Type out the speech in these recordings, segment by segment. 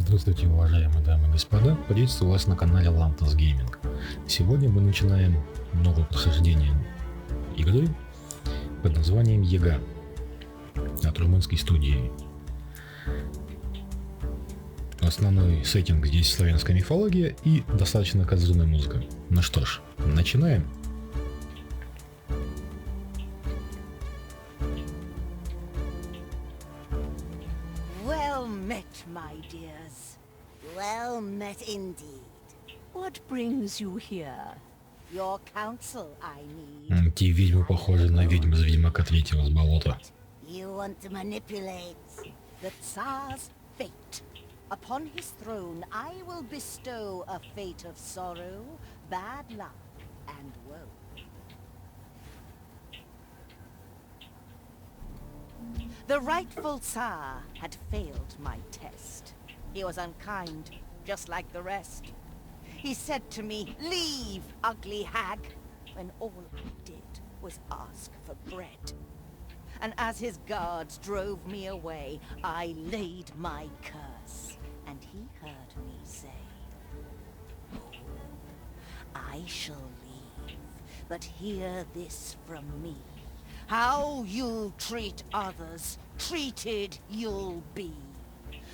Здравствуйте, уважаемые дамы и господа, приветствую вас на канале Ламтас Гейминг. Сегодня мы начинаем новое прохождение игры под названием Yaga от румынской студии. Основной сеттинг здесь славянская мифология и достаточно козырная музыка. Ну что ж, начинаем. My dears, well met indeed. What brings you here? Your counsel I need. Те ведьмы похожи на ведьм из Ведьмака третьего с болота. You want to manipulate the Tsar's fate. Upon his throne I will bestow a fate of sorrow, bad luck, and woe. The rightful Tsar had failed my test. He was unkind, just like the rest. He said to me, "Leave, ugly hag," when all I did was ask for bread. And as his guards drove me away, I laid my curse, and he heard me say, "Oh, I shall leave, but hear this from me. How you'll treat others, treated you'll be.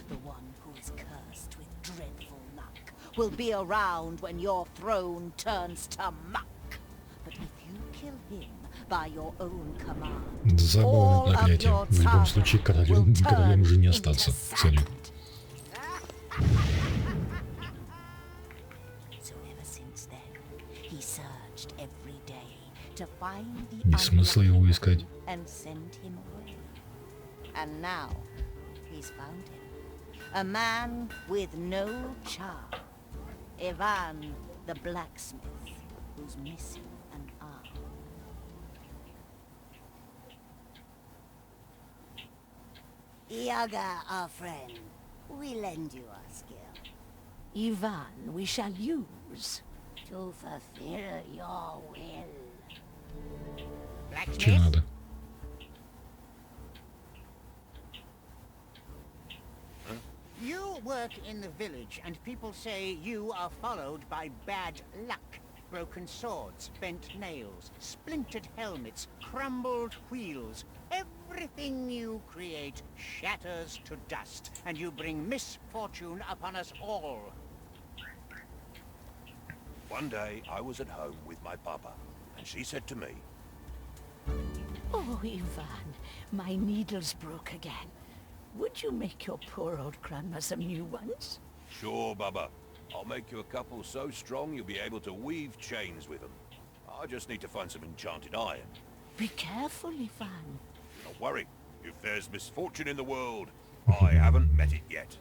The one who is cursed with dreadful luck will be around when your throne turns to muck. But if you kill him by your own command, Забавное проклятие. В любом случае, королем уже не остаться. Салют. Нет смысла его искать. And now he's found him. A man with no charm. Ivan the blacksmith, who's missing an arm. Yaga, our friend, we lend you our skill. Ivan we shall use to fulfill your will. Че надо? You work in the village, and people say you are followed by bad luck. Broken swords, bent nails, splintered helmets, crumbled wheels. Everything you create shatters to dust, and you bring misfortune upon us all. One day I was at home with my papa, and she said to me, "Oh, Ivan, my needles broke again. Would you make your poor old grandma some new ones?" "Sure, Baba. I'll make you a couple so strong you'll be able to weave chains with them. I just need to find some enchanted iron." Be careful, Ivan. "Don't worry. If there's misfortune in the world, I haven't met it yet."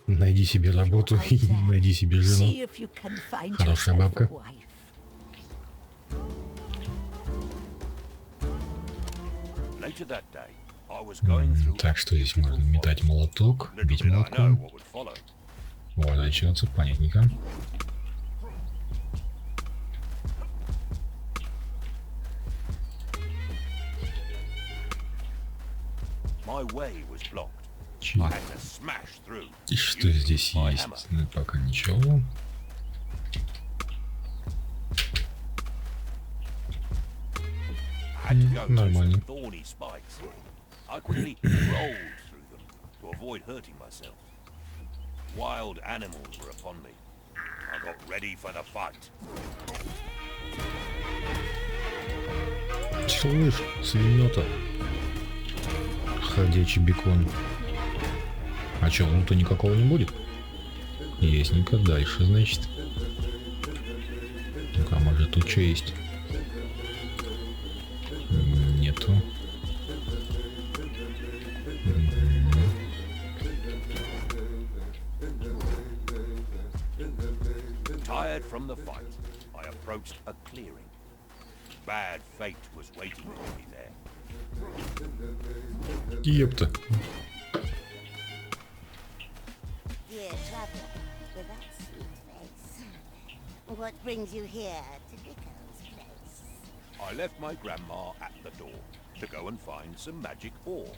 Найди себе работу и найди себе жену. Хорошая бабка. Later that day, I was going through. Так, что здесь можно метать молоток, бить молотком, уворачиваться, понятненько. My way was blocked. I had to smash through. И что здесь есть? Ну, пока ничего. Нормально. I quickly rolled through them to avoid hurting myself. Wild animals were upon me. I got ready for the fight. Слышь, свиньота. Ходячий бекон. А чё, лута никакого не будет? Ясненько, дальше, значит. Ну-ка, может тут что есть? Нету. Tired from the fight, I approached a clearing. Bad fate was waiting for me there. Ёпта. Dear traveler, with that sweet face, what brings you here to Nico's place? I left my grandma at the door to go and find some magic ore.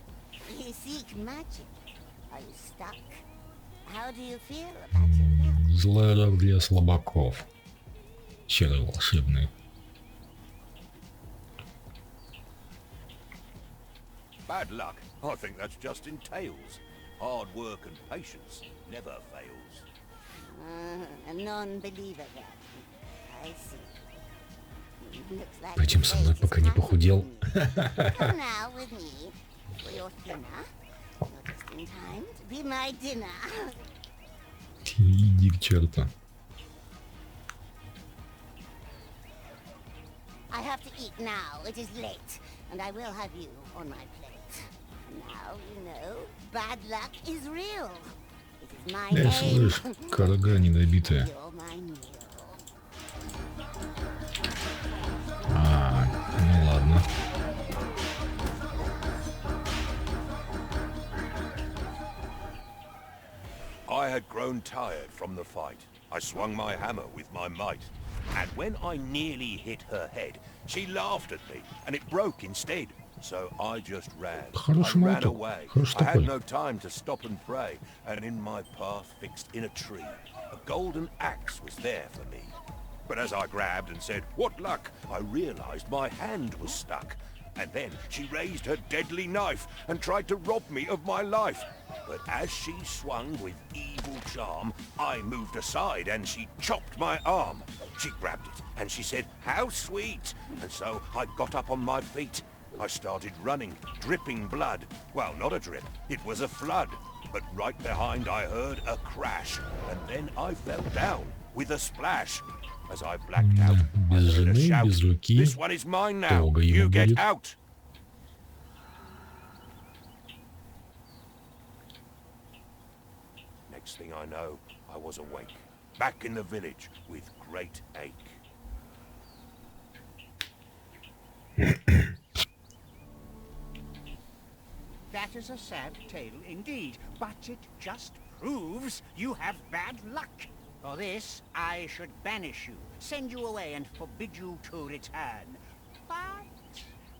You seek magic? Are you stuck? How do you feel about your luck? Злая для слабаков. Чары волшебные. Bad luck? I think that's just in tales. Hard work and patience never fails. A non-believer then. I see. Looks like Пойдем со мной, пока не похудел. Come now with me for your thinner. You're just in time to be my dinner. Иди к черту. I have to eat now. It is late, and I will have you on my plate. Now you know bad luck is real. It is my Я name. слышь, карга недобитая. You're my meal. А, ну ладно. I had grown tired from the fight. I swung my hammer with my might. And when I nearly hit her head, she laughed at me, and it broke instead. So I just ran. I ran away. I had no time to stop and pray, and in my path fixed in a tree, a golden axe was there for me. But as I grabbed and said, "What luck?" I realized my hand was stuck. And then she raised her deadly knife and tried to rob me of my life. But as she swung with evil charm, I moved aside and she chopped my arm. She grabbed it and she said, "How sweet!" And so I got up on my feet. I started running, dripping blood. Well, not a drip, it was a flood. But right behind I heard a crash. And then I fell down with a splash. As I blacked out, I heard a shout. "This one is mine now. You get out!" Next thing I know, I was awake, back in the village with great ache. That is a sad tale indeed, but it just proves you have bad luck. For this, I should banish you, send you away, and forbid you to return. But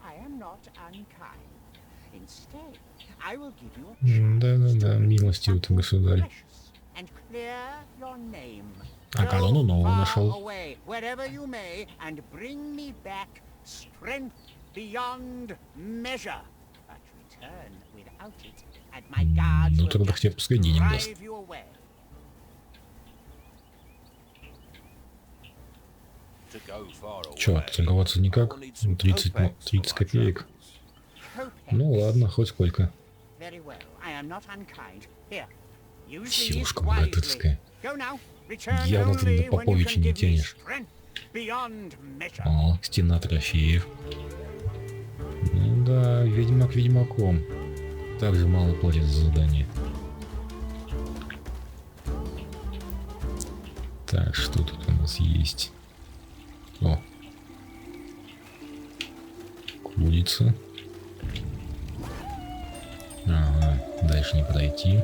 I am not unkind. Instead, I will give you a Да-да-да, милостивый ты, государь. precious and clear your name. А корону новую нашел. Away, wherever you may, and bring me back strength beyond measure. But return without it, and my guards Ну will тогда хотя бы пускай денег даст. drive you away. Чё, торговаться никак? 30 копеек. Ну ладно, хоть сколько. Very well. I am not unkind. Here, use Силушка these wisely. богатырская. Go now. Return Явно ты only до when you Поповича can не give me тянешь. strength beyond measure. О, стена трофеев. Ну да, ведьмак ведьмаком. Также мало платит за задание. Так, что тут у нас есть? О. Курица. Ага, дальше не пройти.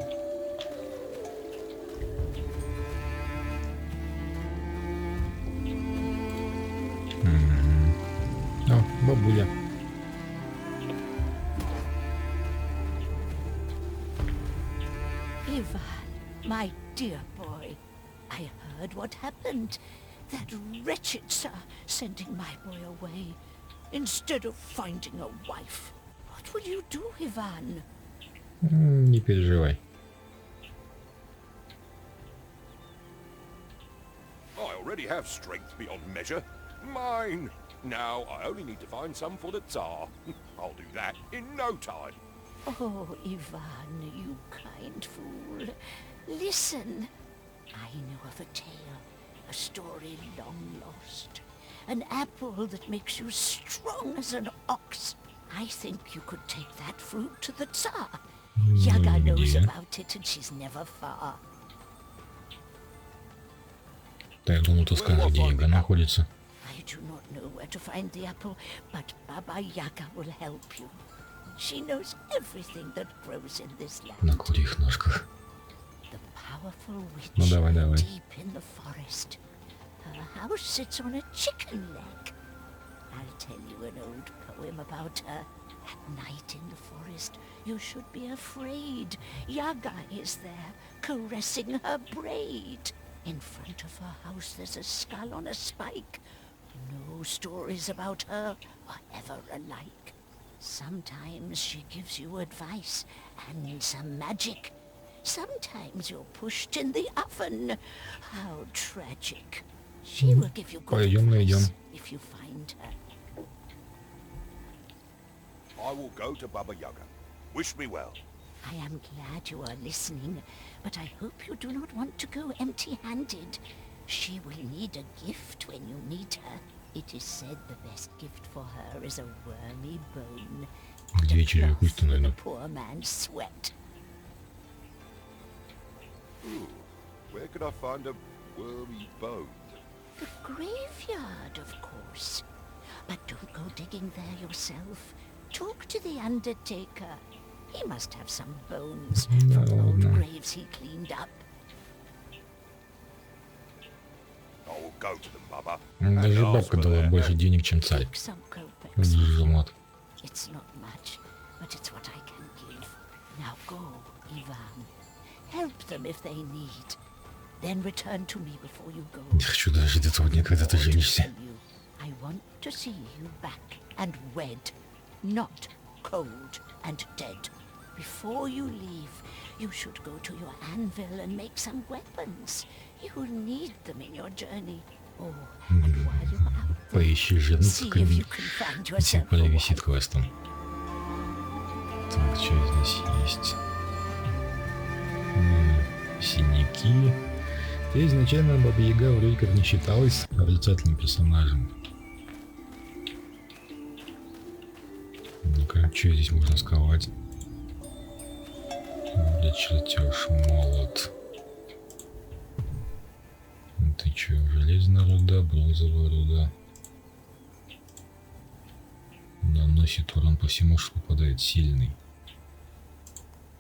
О, бабуля. Ivan, my dear boy, I heard what happened. That wretched sir sending my boy away instead of finding a wife. What will you do, Ivan? Не переживай. I already have strength beyond measure. Mine! Now I only need to find some for the Tsar. I'll do that in no time. Oh, Ivan, you kind fool. Listen. I know of a tale, a story long lost. An apple that makes you strong as an ox. I think you could take that fruit to the Tsar. Yaga knows about it and she's never far. Да, я думал, ты скажешь, где Яга находится. I do not know where to find the apple, but Baba Yaga will help you. She knows everything that grows in this land. На курьих ножках. The powerful witch Ну давай, давай. deep in the forest. Her house sits on a chicken leg. I'll tell you an old poem about her. At night in the forest, you should be afraid. Yaga is there, caressing her braid. In front of her house there's a skull on a spike. No stories about her are ever alike. Sometimes she gives you advice and some magic. Sometimes you're pushed in the oven. How tragic. She will give you good advice if you find her. I will go to Baba Yaga. Wish me well. I am glad you are listening, but I hope you do not want to go empty-handed. She will need a gift when you meet her. It is said the best gift for her is a wormy bone and a cloth for the poor man's sweat. Ooh, where could I find a wormy bone? The graveyard, of course. But don't go digging there yourself. Talk to the undertaker. He must have some bones from old graves he cleaned up. I will go to them, Baba. Даже бабка дала больше денег, чем царь. Take some kopecks. Вот. It's not much, but it's what I can give. Now go, Ivan. Help them if they need. Then return to me before you go. Не хочу даже до того дня, когда ты женишься. I want to see you back and wed, not cold and dead. Before you leave, you should go to your anvil and make some weapons. You'll need them in your journey. Oh, and while you're out there, Поищи жену, see if you can find yourself a висит wife. квестом. Так, что здесь есть? Синяки. И изначально Баба Яга вроде как не считалась отрицательным персонажем. Ну-ка, что здесь можно сковать? Для чертеж, молот. Ты чё, железная руда, бронзовая руда. Наносит урон по всему, что попадает, сильный.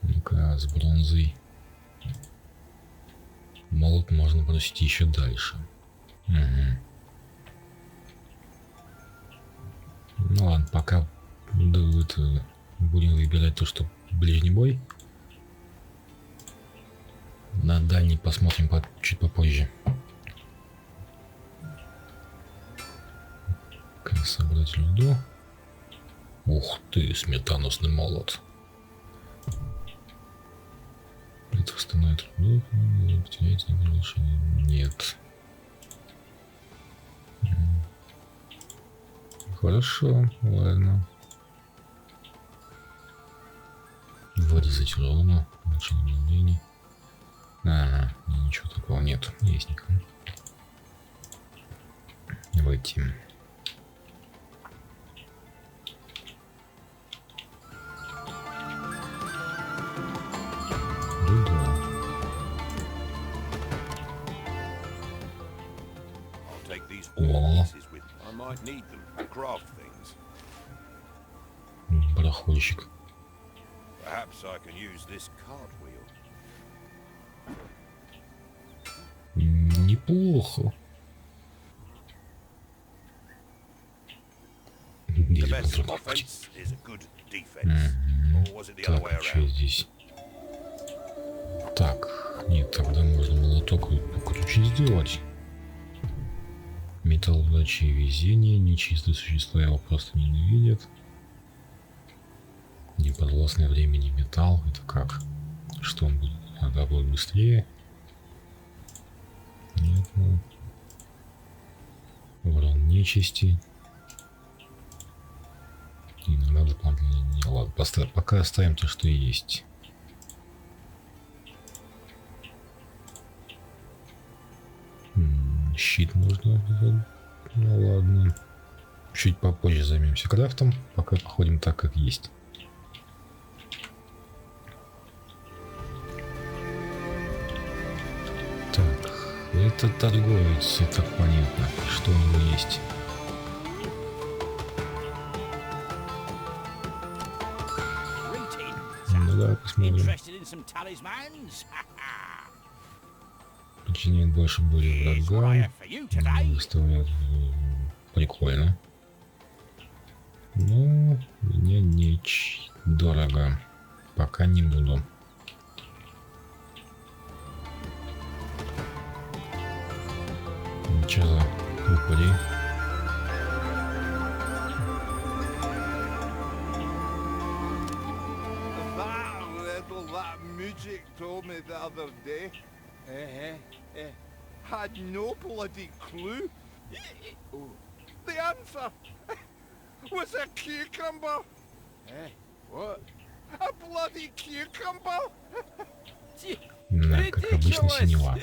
Ну-ка, с бронзой. Молот можно бросить еще дальше. Угу. Ну ладно, пока будем выбирать то, что ближний бой. На дальний посмотрим чуть попозже. Как собрать руду? Ух ты, сметаносный молот. Это восстановит руду, потеряете решение. Нет. Хорошо, ладно. Вырезать руну. Начало обновлений. Ага, ничего такого нет. Есть никого. Войти. Барахольщик. Неплохо. Так, что здесь? Так, нет, тогда можно молоток покруче сделать. Металл удачи и везения. Нечистые существа его просто ненавидят. Неподвластный времени металл. Это как? Что он будет? Надо будет быстрее. Нет, ну. Урон нечисти. И иногда дополнительно не. Ладно, пока оставим то, что есть. Щит можно. Ну ладно. Чуть попозже займемся крафтом. Пока походим так, как есть. Так, это торговец, это понятно, что у него есть. Ну давай посмотрим. Причиняет больше боли врагам. Выставляет. Прикольно. Ну, мне не дорого. Пока не буду. Че за упыри? That music told me the other day. Had no bloody clue. The answer was a cucumber. What? A bloody cucumber. Да, как обычно, синева.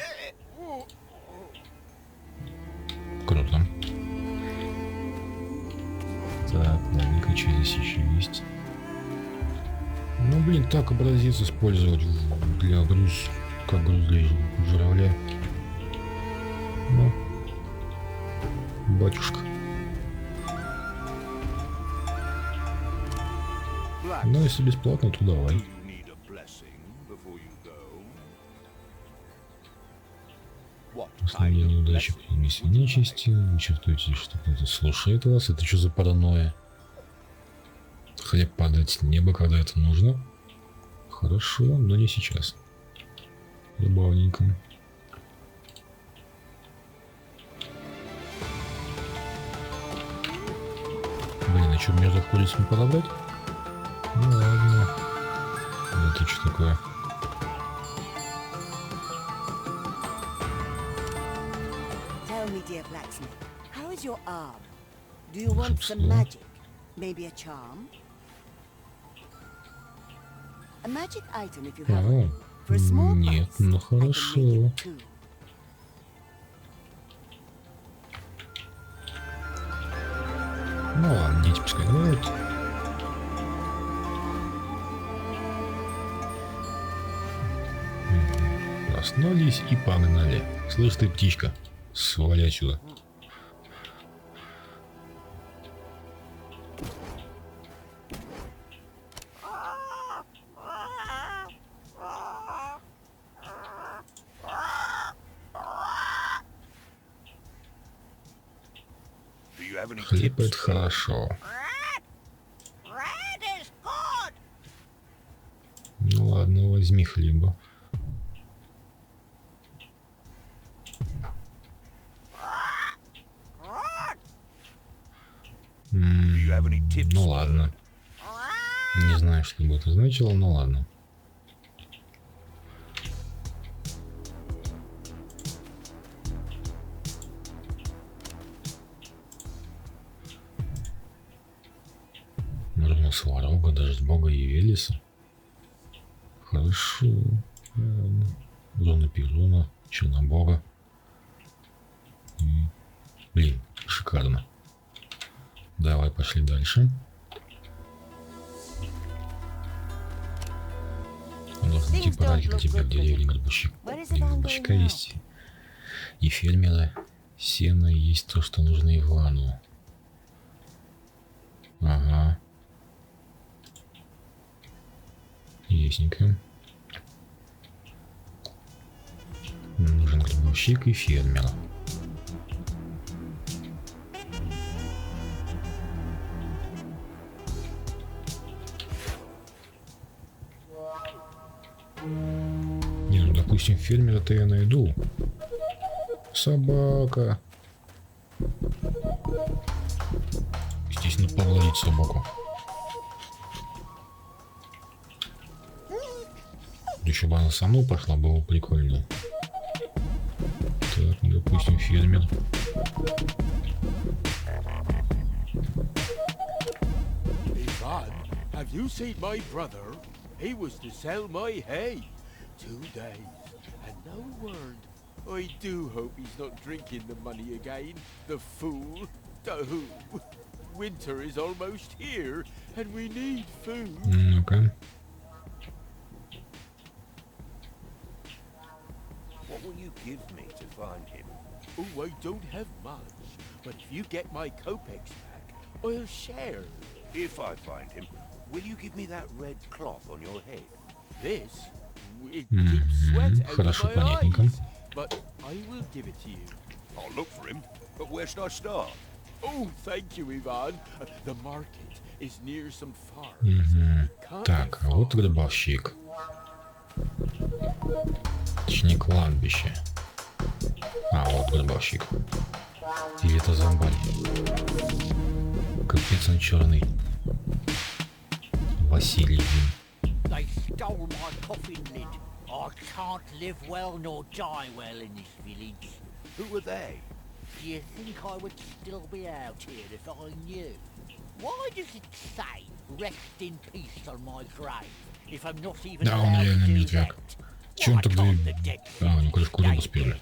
Круто. Так, ладненько, что здесь еще есть? Ну, блин, так образец использовать для груз, как груз для журавля. Ну, батюшка. Ну, если бесплатно, то давай. Основные неудачи при миссии нечисти. Вы чувствуете, что кто-то слушает вас. Это что за паранойя? Хлеб падает с неба, когда это нужно. Хорошо, но не сейчас. Забавненько. Блин, а что, между курицами подобрать? Ну ладно. Это что такое? Tell me, dear blacksmith, how is your arm? Do you want some magic? Maybe a charm? A magic item if you have one. For a small Нет, price, ну I can make хорошо. it too. Ну ладно, дети пускай играют. Проснулись и погнали. Слышь ты, птичка, свали отсюда. Хлеб это хорошо. Ну ладно, возьми хлеба. Ну ладно. Не знаю, что бы это значило, но ладно. Нужна сварога, даже бога явились. Хорошо. Зона Перуна, Чернобога. Блин, шикарно. Давай, пошли дальше. Должен идти парадик теперь в деревне гробовщик. Гробовщика есть. И фермера. Сено есть то, что нужно Ивану. Ага. Ясненько. Нужен гробовщик и фермер. Не, ну допустим, фермера-то я найду. Собака. Естественно, погладить собаку. Еще бы она со мной пошла, было прикольно. Так, допустим, фермер. Ivan, have you seen my brother? He was to sell my hay. 2 days, and no word. I do hope he's not drinking the money again, the fool. Oh, winter is almost here, and we need food. Ну-ка. What will you give me to find him? Oh, I don't have much, but if you get my kopecks back, I'll share. If I find him, will you give me that red cloth on your head? This? It keeps sweat out Хорошо, of my понятненько. eyes, but I will give it to you. I'll look for him, but where should I start? Oh, thank you, Ivan. The market is near some farms. Угу. Так, а вот гробовщик. Точнее, кладбище. А, вот гробовщик. Или это зомбарь? Капец, он черный. Василий. They stole my coffin lid. I can't live well nor die well in this village. Who were they? Do you think I would still be out here if I knew? Why does it say rest in peace on my grave if I'm not even Да, он allowed to реально do мертвяк. that? Че он Why тогда... can't the dead А, у него крышку рыбу сперли.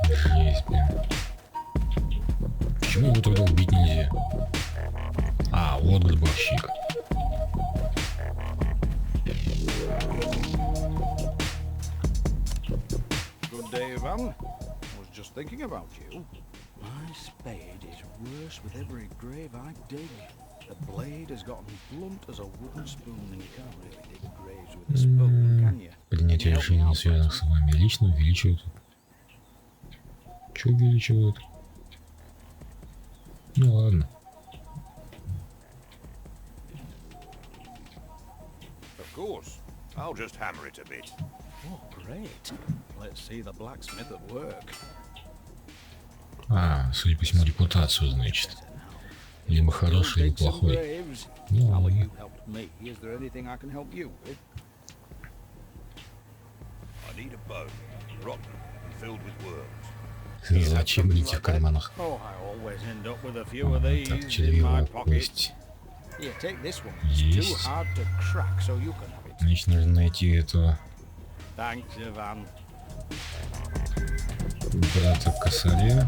Жесть, блин. Почему его тогда убить нельзя? А, вот гробовщик. Good day, Ivan. Was just thinking about you. My spade is worse with every grave I dig. The blade has gotten blunt as a wooden spoon, and you can't really dig graves with a spoon, can you? Принятие решений, не связанных с вами лично, увеличивает. Че увеличивает? Ну ладно. Of course. I'll just hammer it a bit. Oh, great. Let's see the blacksmith at work. А, судя по всему, репутацию, значит. Либо хороший, либо плохой. Ну, How will ладно. you help me? Is there anything I can help you with? I need a bow, rotten and filled with worms. Зачем идти в карманах? Oh, I always end up with a few of Так, these in my червивая pocket. кость. Here, take this one. It's too Есть. hard to crack, so you can have it. Значит, нужно найти этого Thanks, Ivan. брата косаря.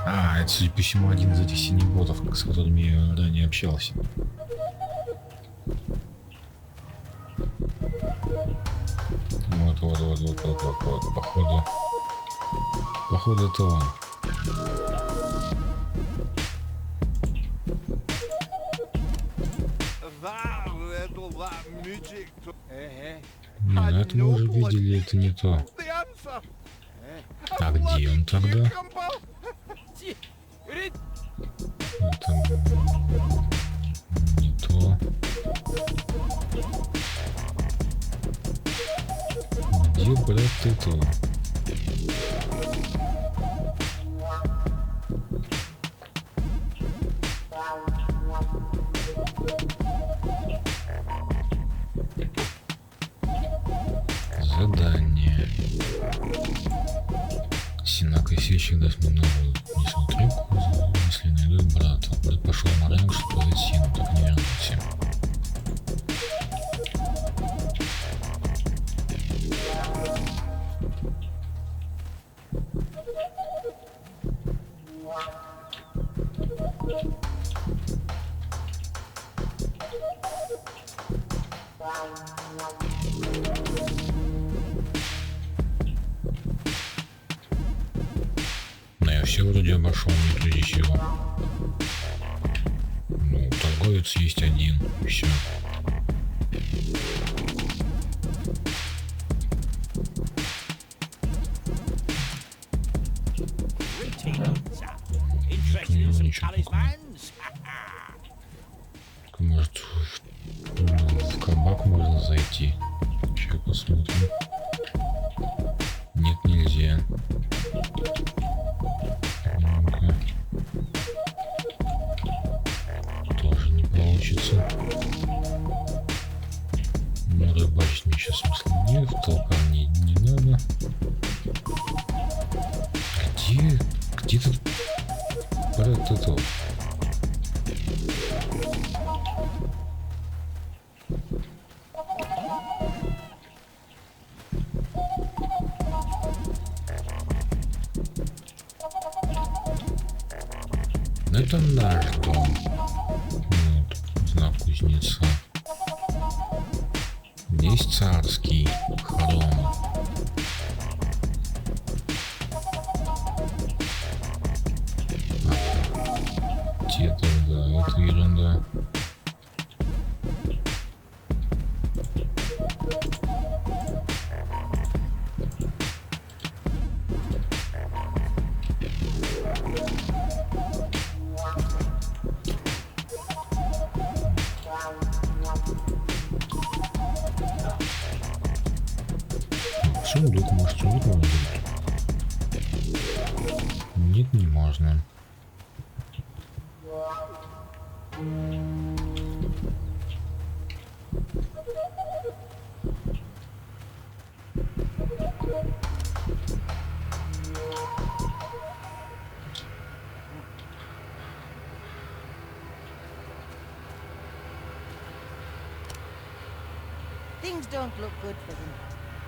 А, это, судя по всему, один из этих синих ботов, с которыми я ранее общался. Вот, походу это он. Не, ну это мы уже видели, это не то. А где он тогда? Это не то. Где брат этого? Задание. Синокосильщик даст мне новую несу трюку, если найду брата. Брат пошел на рынок, чтобы продать сено, так и не вернулся. Но я все вроде обошел, нет вроде чего. Ну, торговец есть один, все. Interested in some talismans? Может, в кабак можно зайти? Сейчас посмотрим. Нет, нельзя. Ну-ка. Тоже не получится. Ну, рыбачить мне сейчас смысла нет, толка мне не надо. Где тут брат этого? Ну, это наш дом. Вот, знак кузнеца. Здесь царский хором. Это, да, это ерунда. Сундук, может, сундук можно? Нет, не можно. Things don't look good for them.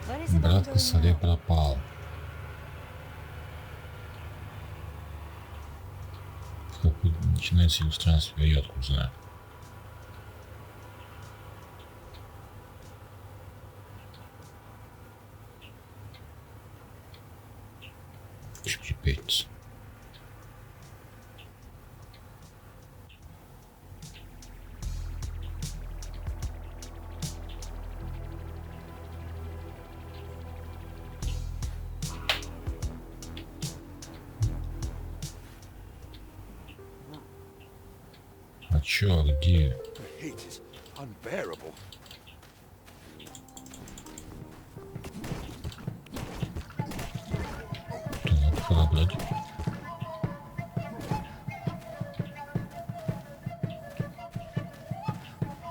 Where is it all Брат going Косаря now? пропал. Начинается иллюстрация, я откуда знаю. Пипец. А чё, где? The heat is unbearable. Так, подобрать.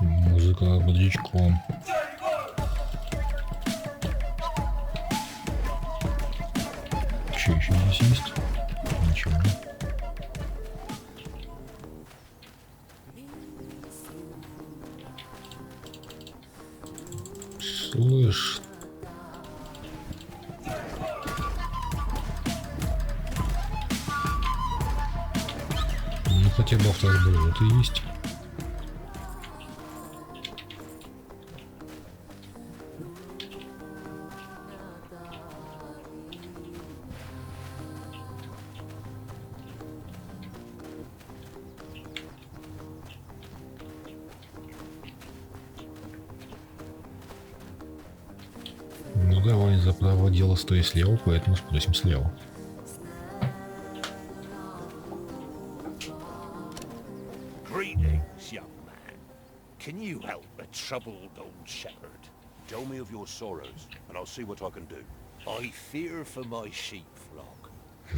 Музыка бодрячком. Что еще здесь есть? Ничего. Слышь. Ну хотя бы автобус и есть. Ну давай, за право дела стой слева, поэтому спросим слева. Greetings, young man. Can you help a troubled old shepherd? Tell me of your sorrows, and I'll see what I can do. I fear for my sheep flock.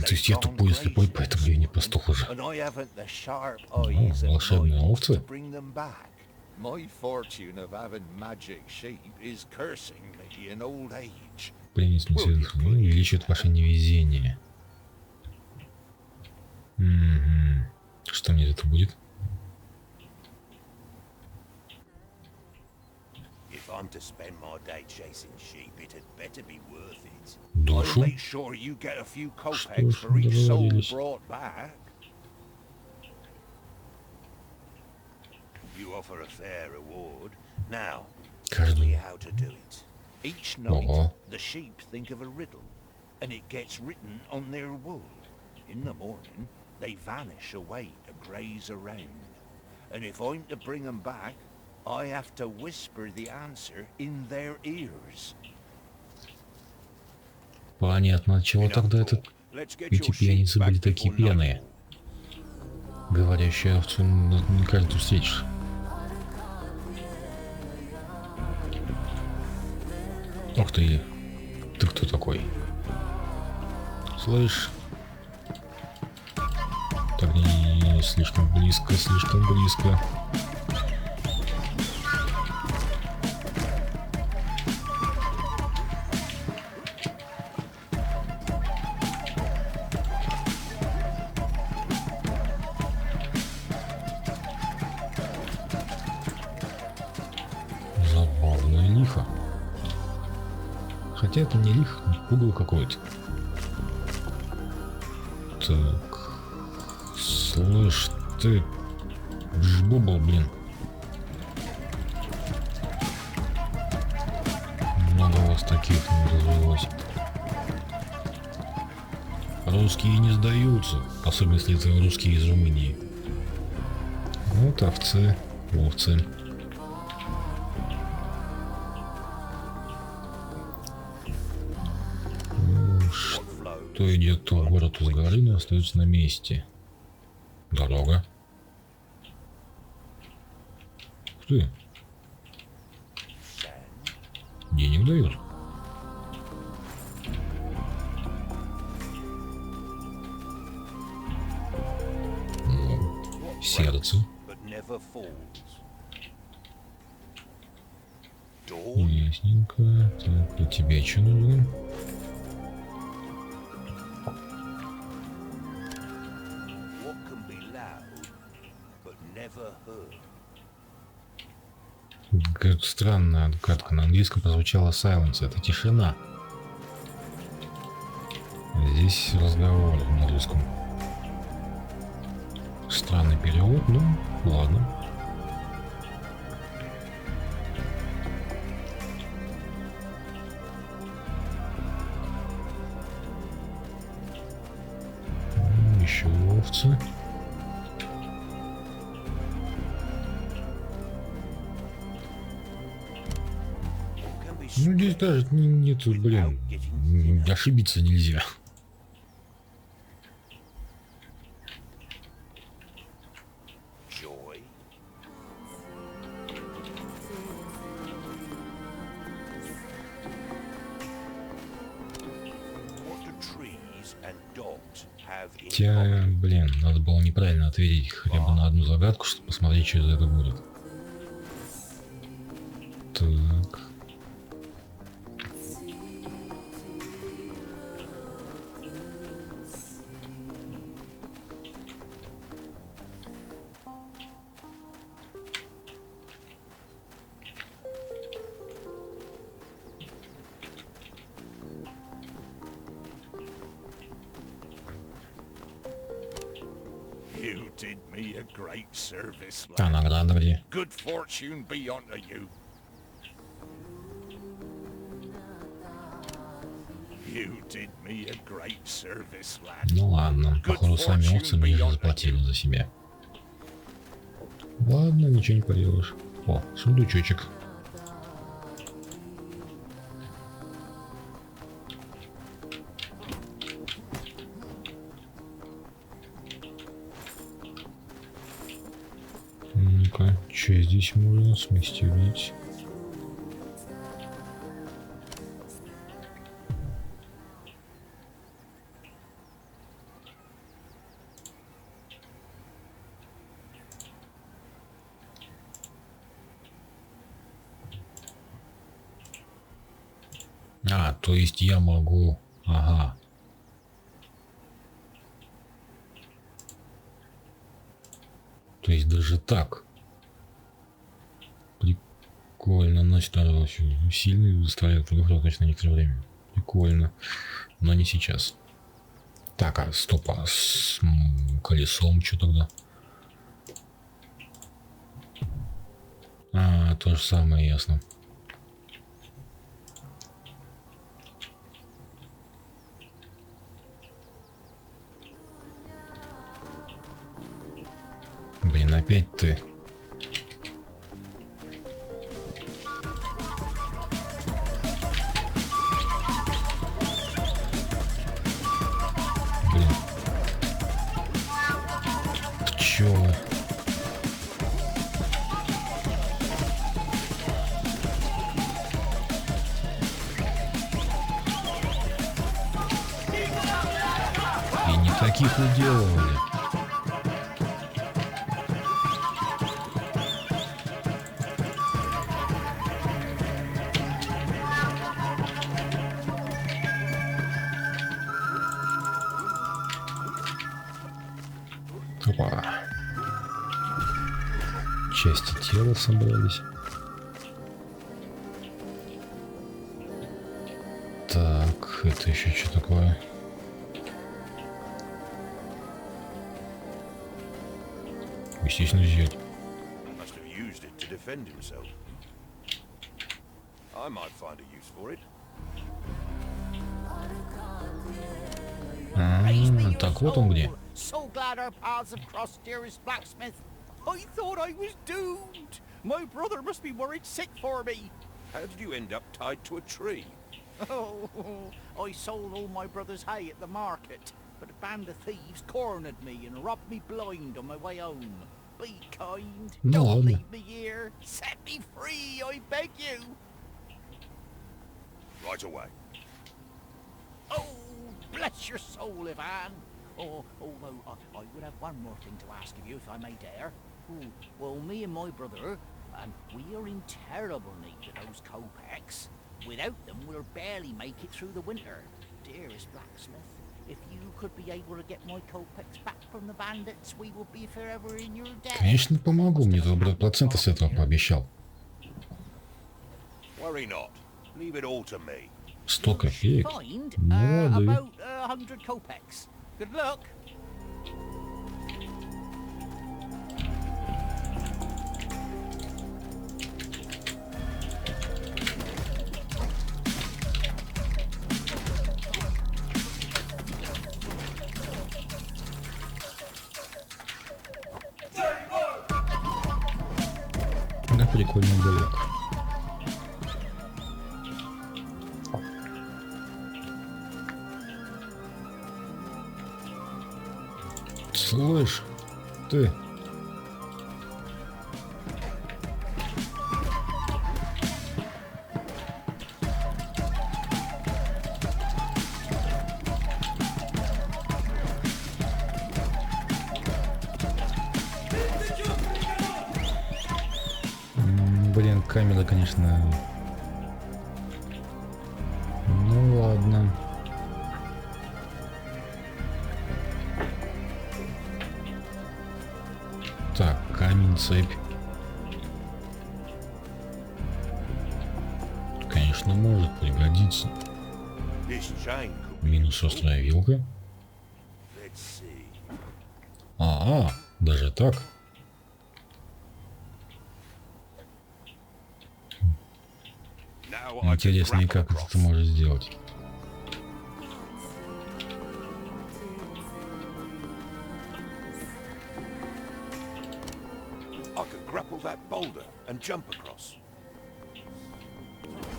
То есть я тупой и слепой, поэтому я не пастух уже. And I haven't the sharp eyes and волшебные mind овцы. to bring them back. My fortune of having magic sheep is cursing me in old age. Принять увеличит ваше невезение. Что мне это будет? If I'm to spend my day chasing sheep, it had better be worth it. Душу? I'll make sure you get a few Что kopecks ж, for each soul договорились. brought back. You offer a fair reward. Now, tell me how to do it. Each night, the sheep think of a riddle, and it gets written on their wool. In the morning, they vanish away to graze around. And if I'm to bring them back, I have to whisper the answer in their ears. Понятно, чего тогда этот... Эти пьяницы были такие пьяные. Говорящую овцу не каждый встретишь. Ух ты! Ты кто такой? Слышь? Так, не слишком близко, слишком близко. Забавное лихо. Хотя это не лих, угол какой-то. Так. Слышь, ты... Жбобл, блин. Много вас таких не развелось. Русские не сдаются. Особенно если это русские из Румынии. Вот овцы, овцы. Что идет в город из горы, но остается на месте. Дорога. Ух ты. Денег дают. Сердце. Ясненько. Так, а тебе что нужно? Как странная откатка. На английском прозвучала silence. Это тишина. Здесь разговор на русском. Странный перевод, ну ладно. Еще овцы. Ну здесь даже нету, блин, ошибиться нельзя. Хотя, блин, надо было неправильно ответить хотя бы на одну загадку, чтобы посмотреть, что из этого будет. Так. А награда где? Ну ладно, походу сами овцы мне же заплатили за себя. Ладно, ничего не поделаешь. О, сундучочек. Ну-ка, что здесь можно сместить? А, то есть я могу... Ага. То есть даже так. Прикольно. Значит, сильный выставляет врагов точно некоторое время. Прикольно. Но не сейчас. Так, а стоп, а с колесом что тогда? А, то же самое, ясно. Блин, опять ты. Блин. Пчелы. И не таких уделывали. Опа. Части тела собрались. Так, это еще что такое? Естественно, взять. Так вот он где. So glad our paths have crossed, dearest blacksmith. I thought I was doomed. My brother must be worried sick for me. How did you end up tied to a tree? Oh, I sold all my brother's hay at the market, but a band of thieves cornered me and robbed me blind on my way home. Be kind. No, Don't no. leave me here. Set me free, I beg you. Right away. Oh, bless your soul, Ivan. Although I would have one more thing to ask of you, if I may dare. Well, me and my brother, we are in terrible need of those kopecks. Without them, we'll barely make it through the winter. Dearest blacksmith, if you could be able to get my kopecks back from the bandits, we will be forever in your debt. Конечно, помогу. Мне твой брат проценты с этого пообещал. Worry not. Leave it all to me. 100 копеек? Find Молодые. about 100 kopecks. Good luck. Да, прикольный боек. Слышь, ты. Блин, камера, конечно. Ну ладно. Так, камень, цепь. Конечно, может пригодиться. Минус острая вилка. Даже так. Интересно, и как это может сделать.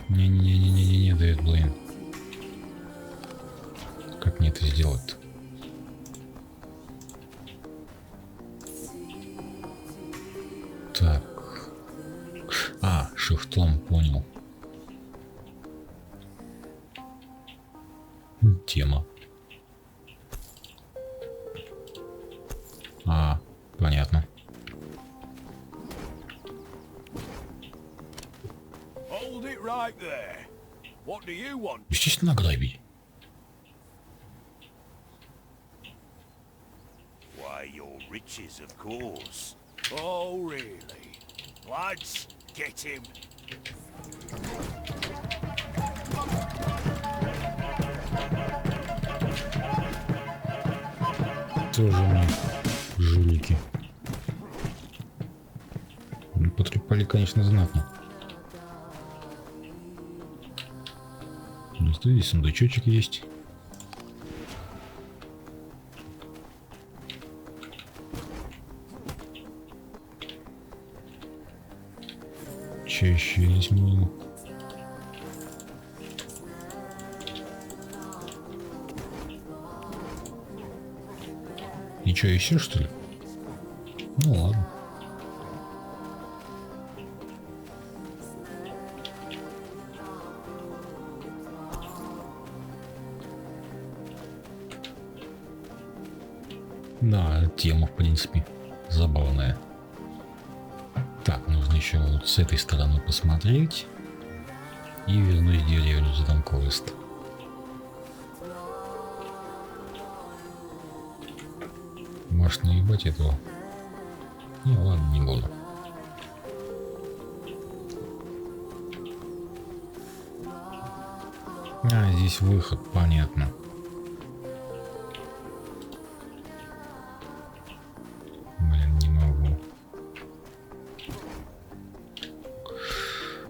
Не, Дэвид, блин. Как мне это сделать-то? Так. Шифтом, понял. Тема. Понятно. Естественно, ограбить. Why, your riches, of course. Oh, really? Lads, get him. Тоже мне жулики. Потрепали, конечно, знатно. Здесь сундучочек есть. Че еще здесь можно? Ничего еще, что ли? Ну ладно. Да, тема, в принципе, забавная. Так, нужно еще вот с этой стороны посмотреть. И вернусь в деревню, задам квест. Может, наебать этого? Не, ладно, не буду. Здесь выход, понятно. Блин, не могу.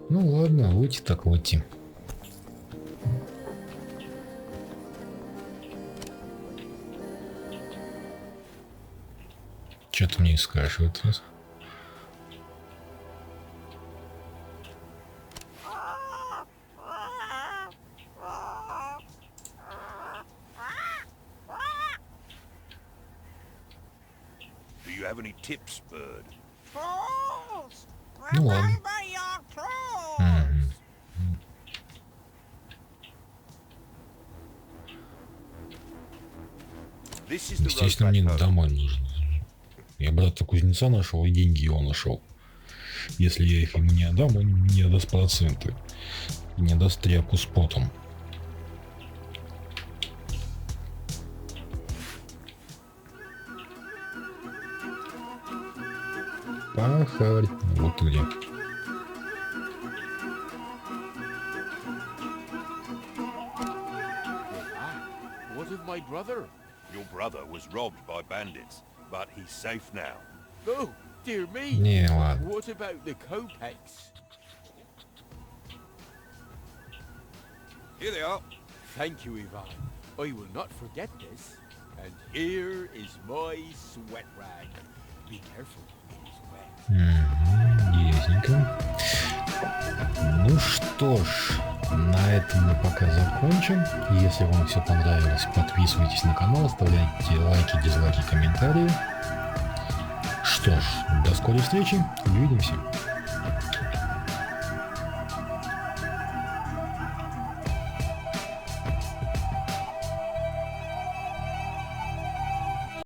Ну ладно, выйти так выйти. Что ты мне скажешь в этот раз? Tips, bird. Ну ладно. This is the road Естественно, back мне home. домой нужно. Я брата кузнеца нашел и деньги его нашел. Если я их ему не отдам, он мне даст проценты. И не даст тряпку с потом. Пахарь. Вот ты где. What of my brother? Your brother was robbed by bandits, but he's safe now. Oh, dear me. Не, ладно. What about the kopecks? Here they are. Thank you, Ivan. I will not forget this. And here is my sweat rag. Be careful, it is wet. Ясненько. Ну что ж, на этом мы пока закончим. Если вам все понравилось, подписывайтесь на канал, оставляйте лайки, дизлайки, комментарии. Что ж, до скорой встречи, увидимся.